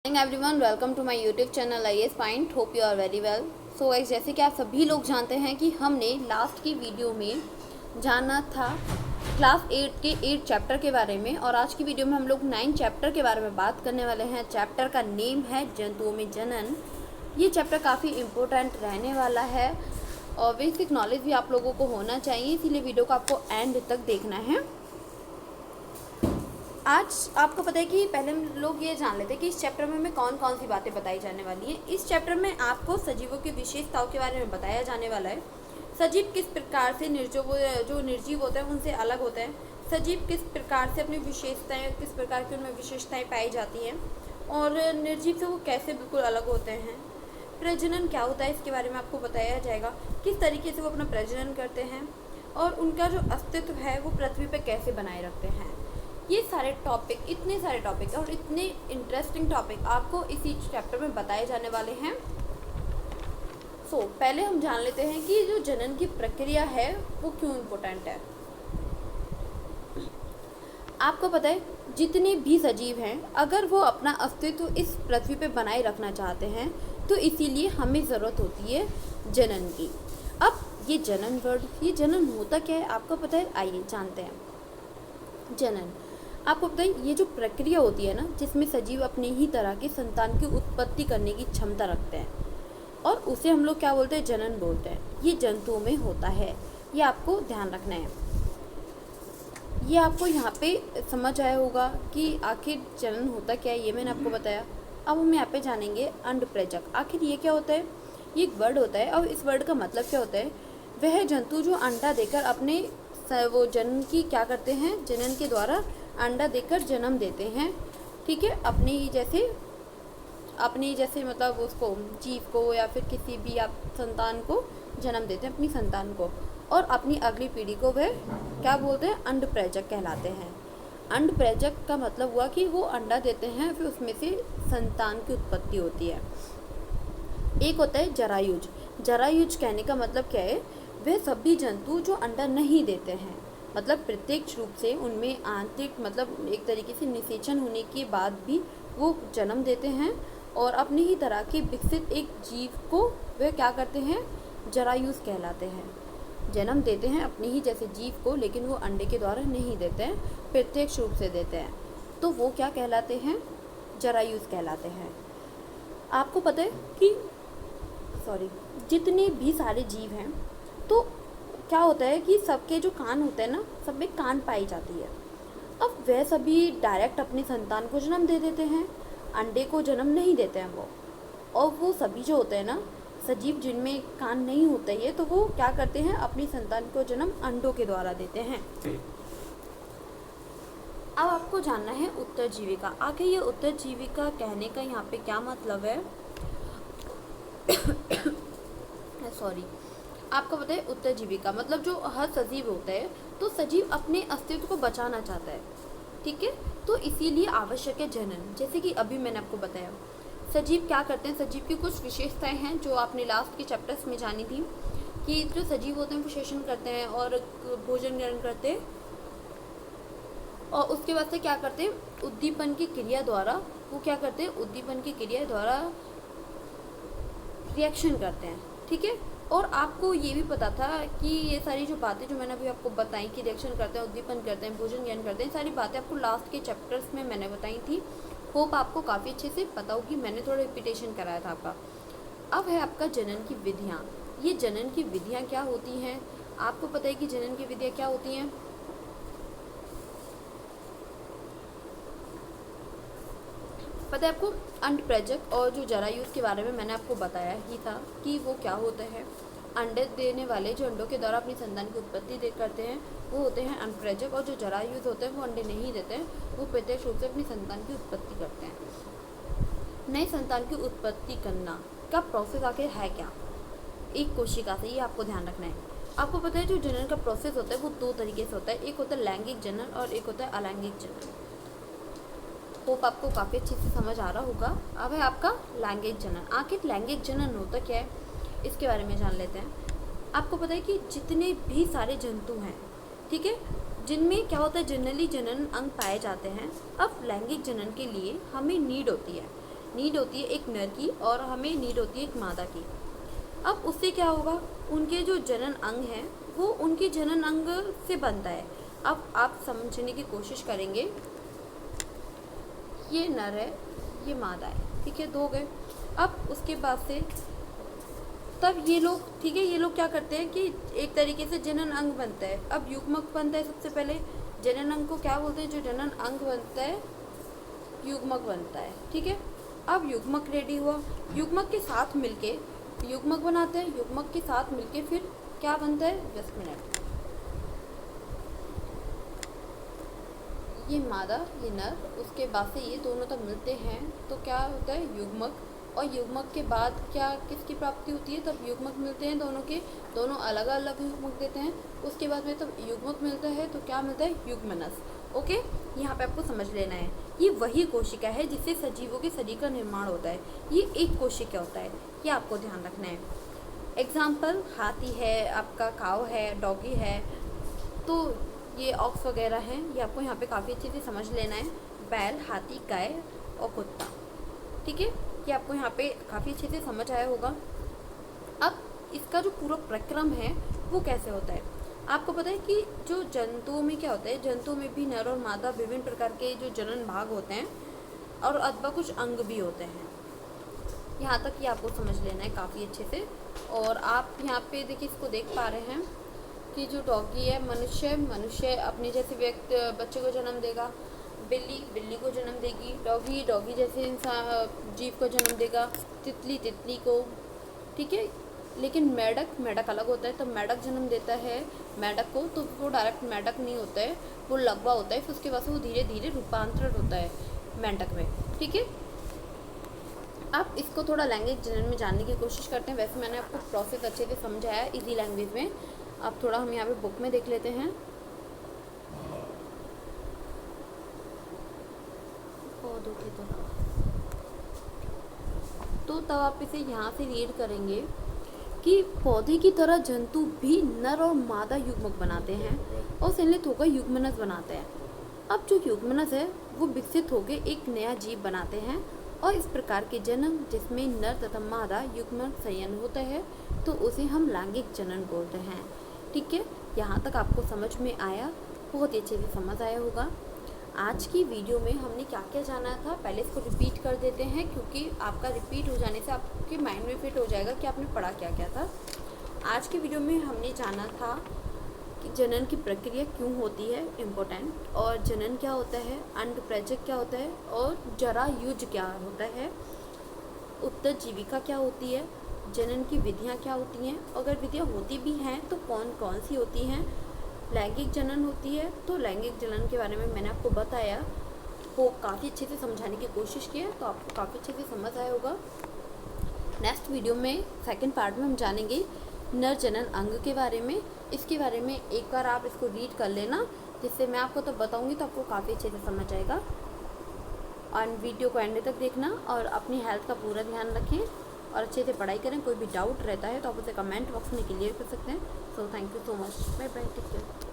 Everyone, welcome to my YouTube channel IAS point. Hope you are very well. So guys, जैसे कि आप सभी लोग जानते हैं कि हमने लास्ट की वीडियो में जाना था क्लास 8 के 8 चैप्टर के बारे में, और आज की वीडियो में हम लोग 9 चैप्टर के बारे में बात करने वाले हैं। चैप्टर का नेम है जंतुओं में जनन। ये चैप्टर काफ़ी इम्पोर्टेंट रहने वाला है और बेसिक नॉलेज भी आप लोगों को होना चाहिए, इसीलिए वीडियो को आपको एंड तक देखना है। आज आपको पता है कि पहले हम लोग ये जान लेते हैं कि इस चैप्टर में हमें कौन कौन सी बातें बताई जाने वाली हैं। इस चैप्टर में आपको सजीवों की विशेषताओं के बारे में बताया जाने वाला है। सजीव किस प्रकार से जो निर्जीव होते हैं उनसे अलग होते हैं। सजीव किस प्रकार से अपनी विशेषताएं, किस प्रकार की उनमें विशेषताएं पाई जाती हैं, और निर्जीव से वो कैसे बिल्कुल अलग होते हैं। प्रजनन क्या होता है इसके बारे में आपको बताया जाएगा, किस तरीके से वो अपना प्रजनन करते हैं, और उनका जो अस्तित्व है वो पृथ्वी पर कैसे बनाए रखते हैं। ये सारे टॉपिक, इतने सारे टॉपिक और इतने इंटरेस्टिंग टॉपिक आपको इसी चैप्टर में बताए जाने वाले हैं। पहले हम जान लेते हैं कि जो जनन की प्रक्रिया है वो क्यों इम्पोर्टेंट है। आपको पता है जितने भी सजीव हैं, अगर वो अपना अस्तित्व इस पृथ्वी पे बनाए रखना चाहते हैं तो इसीलिए हमें ज़रूरत होती है जनन की। अब ये जनन वर्ड, ये जनन होता क्या है आपको पता है? आइए जानते हैं। जनन, आपको पता है ये जो प्रक्रिया होती है ना, जिसमें सजीव अपने ही तरह के संतान की उत्पत्ति करने की क्षमता रखते हैं, और उसे हम लोग क्या बोलते हैं? जनन बोलते हैं। ये जंतुओं में होता है, ये आपको ध्यान रखना है। ये आपको यहाँ पे समझ आया होगा कि आखिर जनन होता क्या है, ये मैंने आपको बताया। अब हम यहाँ पे जानेंगे अंडप्रेजक। आखिर ये क्या होता है? ये एक वर्ड होता है, और इस वर्ड का मतलब क्या होता है? वह जंतु जो अंडा देकर अपने वो जनन की क्या करते हैं, जनन के द्वारा अंडा देकर जन्म देते हैं। ठीक है, अपने ही जैसे मतलब उसको, जीव को या फिर किसी भी आप संतान को जन्म देते हैं, अपनी संतान को, और अपनी अगली पीढ़ी को वह क्या बोलते हैं? अंडप्रेजक कहलाते हैं। अंडप्रेजक का मतलब हुआ कि वो अंडा देते हैं, फिर उसमें से संतान की उत्पत्ति होती है। एक होता है जरायुज। जरायुज कहने का मतलब क्या है? वह सभी जंतु जो अंडा नहीं देते हैं, मतलब प्रत्यक्ष रूप से उनमें आंतरिक मतलब एक तरीके से निषेचन होने के बाद भी वो जन्म देते हैं, और अपनी ही तरह के विकसित एक जीव को वे क्या करते हैं? जरायुज कहलाते हैं। जन्म देते हैं अपने ही जैसे जीव को, लेकिन वो अंडे के द्वारा नहीं देते हैं, प्रत्यक्ष रूप से देते हैं, तो वो क्या कहलाते हैं? जरायुज कहलाते हैं। आपको पता है कि जितने भी सारे जीव हैं, तो क्या होता है कि सबके जो कान होते हैं ना, सब में कान पाई जाती है। अब वह सभी डायरेक्ट अपनी संतान को जन्म दे देते हैं, अंडे को जन्म नहीं देते हैं वो। और वो सभी जो होते हैं ना सजीव, जिनमें कान नहीं होते ये, तो वो क्या करते हैं? अपनी संतान को जन्म अंडों के द्वारा देते हैं। अब आपको जानना है उत्तरजीविका। आखिर ये उत्तरजीविका कहने का यहाँ पे क्या मतलब है? आपको पता है उत्तरजीविका मतलब जो हर सजीव होता है, तो सजीव अपने अस्तित्व को बचाना चाहता है। ठीक है, तो इसीलिए आवश्यक है जनन। जैसे कि अभी मैंने आपको बताया सजीव क्या करते हैं, सजीव की कुछ विशेषताएं हैं जो आपने लास्ट के चैप्टर्स में जानी थी, कि जो सजीव होते हैं वो श्वसन करते हैं और भोजन ग्रहण करते हैं, और उसके बाद से क्या करते हैं? उद्दीपन की क्रिया द्वारा वो क्या करते हैं? उद्दीपन की क्रिया द्वारा रिएक्शन करते हैं। ठीक है, और आपको ये भी पता था कि ये सारी जो बातें जो मैंने अभी आपको बताई कि रिएक्शन करते हैं, उद्दीपन करते हैं, भोजन ग्रहण करते हैं, सारी बातें आपको लास्ट के चैप्टर्स में मैंने बताई थी। होप आपको काफ़ी अच्छे से पता होगी, मैंने थोड़ा रिपीटेशन कराया था आपका। अब है आपका जनन की विधियाँ। ये जनन की विधियाँ क्या होती हैं? आपको पता है कि जनन की विधियाँ क्या होती हैं? पता है आपको? अंडप्रेजक और जो जरायुज के बारे में मैंने आपको बताया ही था कि वो क्या होता है। अंडे देने वाले जो अंडों के द्वारा अपनी संतान की उत्पत्ति करते हैं वो होते हैं अंडप्रेजक, और जो जरायुज होते हैं वो अंडे नहीं देते हैं, वो प्रत्यक्ष रूप से अपनी संतान की उत्पत्ति करते हैं। नई संतान की उत्पत्ति करना का प्रोसेस आखिर है क्या? एक कोशिका से, ये आपको ध्यान रखना है। आपको पता है जो जनन का प्रोसेस होता है वो दो तरीके से होता है, एक होता है लैंगिक जनन और एक होता है अलैंगिक जनन। होप आपको काफ़ी अच्छे से समझ आ रहा होगा। अब है आपका लैंगिक जनन। आखिर लैंगिक जनन होता क्या है इसके बारे में जान लेते हैं। आपको पता है कि जितने भी सारे जंतु हैं, ठीक है, जिनमें क्या होता है जनरली जनन अंग पाए जाते हैं। अब लैंगिक जनन के लिए हमें नीड होती है नीड होती है एक नर की और हमें नीड होती है एक मादा की। अब उससे क्या होगा, उनके जो जनन अंग हैं वो उनके जनन अंग से बनता है। अब आप समझने की कोशिश करेंगे, ये नर है ये मादा है, ठीक है, दो गए। अब उसके बाद से तब ये लोग, ठीक है, ये लोग क्या करते हैं कि एक तरीके से जनन अंग बनता है। अब युग्मक बनता है सबसे पहले। जनन अंग को क्या बोलते हैं, जो जनन अंग बनता है युग्मक बनता है, ठीक है। अब युग्मक रेडी हुआ, युग्मक के साथ मिलके युग्मक बनाते हैं, युग्मक के साथ मिलके फिर क्या बनता है, 10 मिनट। ये मादा ये नर, उसके बाद से ये दोनों तब मिलते हैं तो क्या होता है, युग्मक। और युग्मक के बाद क्या किसकी प्राप्ति होती है, तब युग्मक मिलते हैं दोनों के, दोनों अलग अलग युग्मक देते हैं। उसके बाद में तब युग्मक मिलता है तो क्या मिलता है, युग्मनस। ओके, यहाँ पे आपको समझ लेना है, ये वही कोशिका है जिससे सजीवों के शरीर का निर्माण होता है। ये एक कोशिका होता है, ये आपको ध्यान रखना है। एग्जाम्पल, हाथी है, आपका काऊ है, डॉगी है, तो ये ऑक्स वगैरह हैं, ये आपको यहाँ पे काफ़ी अच्छे से समझ लेना है। बैल, हाथी, गाय और कुत्ता, ठीक है, ये आपको यहाँ पे काफ़ी अच्छे से समझ आया होगा। अब इसका जो पूरा प्रक्रम है वो कैसे होता है, आपको पता है कि जो जंतुओं में क्या होता है, जंतुओं में भी नर और मादा विभिन्न प्रकार के जो जनन भाग होते हैं और अथवा कुछ अंग भी होते हैं। यहाँ तक ये आपको समझ लेना है काफ़ी अच्छे से। और आप यहाँ पे देखिए, इसको देख पा रहे हैं कि जो डॉगी है, मनुष्य अपने जैसे व्यक्ति बच्चे को जन्म देगा, बिल्ली को जन्म देगी, डॉगी जैसे इंसान जीव को जन्म देगा, तितली को, ठीक है। लेकिन मेढक अलग होता है, तो मेढक जन्म देता है मेढक को, तो वो डायरेक्ट मेढक नहीं होता है, वो लकवा होता है, फिर उसके बाद से वो धीरे धीरे रूपांतरण होता है मेंढक में, ठीक है। आप इसको थोड़ा लैंग्वेज जनरल में जानने की कोशिश करते हैं। वैसे मैंने आपको प्रोसेस अच्छे से समझाया है इजी लैंग्वेज में। अब थोड़ा हम यहाँ पे बुक में देख लेते हैं। पौधों की तरह, तो तब आप इसे यहाँ से रीड करेंगे कि पौधे की तरह जंतु भी नर और मादा युग्मक बनाते हैं और संलित होकर युग्मनस बनाते हैं। अब जो युग्मनस है वो विकसित होकर एक नया जीव बनाते हैं और इस प्रकार के जन्म जिसमें नर तथा मादा युग्मक संयन होता है तो उसे हम लैंगिक जनन बोलते हैं, ठीक है। यहाँ तक आपको समझ में आया, बहुत ही अच्छे से समझ आया होगा। आज की वीडियो में हमने क्या क्या जाना था, पहले इसको रिपीट कर देते हैं क्योंकि आपका रिपीट हो जाने से आपके माइंड में फिट हो जाएगा कि आपने पढ़ा क्या क्या था। आज की वीडियो में हमने जाना था कि जनन की प्रक्रिया क्यों होती है, इम्पोर्टेंट, और जनन क्या होता है, अंडप्रेजक क्या होता है और जरायुज क्या होता है, उत्तरजीविका क्या होती है, जनन की विधियाँ क्या होती हैं, अगर विधियाँ होती भी हैं तो कौन कौन सी होती हैं, लैंगिक जनन होती है तो लैंगिक जनन के बारे में मैंने आपको बताया, वो काफ़ी अच्छे से समझाने की कोशिश की है, तो आपको काफ़ी अच्छे से समझ आया होगा। नेक्स्ट वीडियो में सेकंड पार्ट में हम जानेंगे नर जनन अंग के बारे में। इसके बारे में एक बार आप इसको रीड कर लेना, जिससे मैं आपको तब बताऊंगी तो आपको काफ़ी अच्छे से समझ आएगा। और वीडियो को एंड तक देखना और अपनी हेल्थ का पूरा ध्यान रखें और अच्छे से पढ़ाई करें। कोई भी डाउट रहता है तो आप उसे कमेंट बॉक्स में क्लियर कर सकते हैं। So thank you so much, bye bye, take care.